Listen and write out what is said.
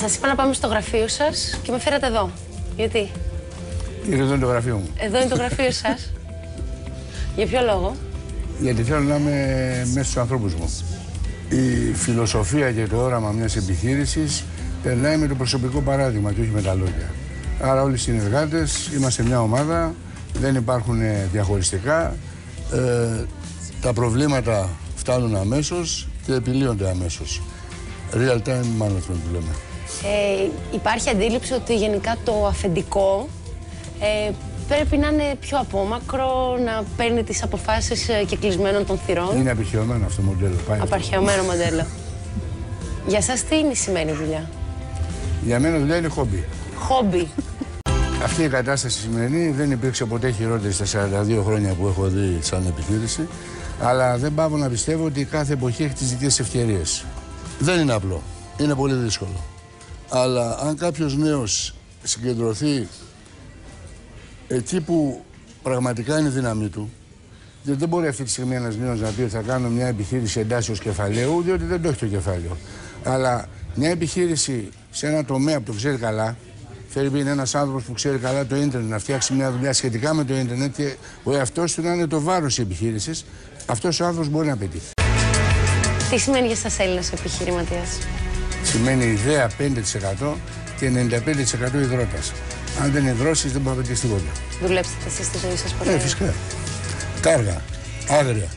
Σας είπα να πάμε στο γραφείο σας και με φέρατε εδώ. Γιατί? Εδώ είναι το γραφείο μου. Εδώ είναι το γραφείο σας. Για ποιο λόγο? Γιατί θέλω να είμαι μέσα στους ανθρώπους μου. Η φιλοσοφία και το όραμα μιας επιχείρησης περνάει με το προσωπικό παράδειγμα και όχι με τα λόγια. Άρα όλοι οι συνεργάτες είμαστε μια ομάδα, δεν υπάρχουν διαχωριστικά. Τα προβλήματα φτάνουν αμέσως και επιλύονται αμέσως. Real time management που λέμε. Υπάρχει αντίληψη ότι γενικά το αφεντικό πρέπει να είναι πιο απόμακρο, να παίρνει τις αποφάσεις και κλεισμένων των θυρών. Είναι απαρχαιωμένο αυτό το μοντέλο. Απαρχαιωμένο μοντέλο. Για σας τι σημαίνει δουλειά? Για μένα δουλειά είναι χόμπι. Χόμπι. Αυτή η κατάσταση σημερινή δεν υπήρξε ποτέ χειρότερη στα 42 χρόνια που έχω δει σαν επιχείρηση. Αλλά δεν πάω να πιστεύω ότι κάθε εποχή έχει τις δικές ευκαιρίες. Δεν είναι απλό. Είναι πολύ δύσκολο. Αλλά αν κάποιος νέος συγκεντρωθεί εκεί που πραγματικά είναι η δύναμή του, γιατί δεν μπορεί αυτή τη στιγμή ένας νέος να πει ότι θα κάνω μια επιχείρηση εντάσσεως κεφαλαίου, διότι δεν το έχει το κεφάλαιο. Αλλά μια επιχείρηση σε ένα τομέα που το ξέρει καλά, φέρει είναι ένας άνθρωπος που ξέρει καλά το ίντερνετ, να φτιάξει μια δουλειά σχετικά με το ίντερνετ και ο εαυτός του να είναι το βάρος της επιχείρησης, αυτός ο άνθρωπος μπορεί να πετύχει. Τι σημαίνει για σας Έλληνας επιχειρηματίας? Σημαίνει ιδέα 5% και 95% υδρότας. Αν δεν υδρώσεις δεν μπορεί να πετύχει τίποτα. Δουλέψετε εσείς στη ζωή σας ποτέ? Φυσικά. Κάργα. Άγρια.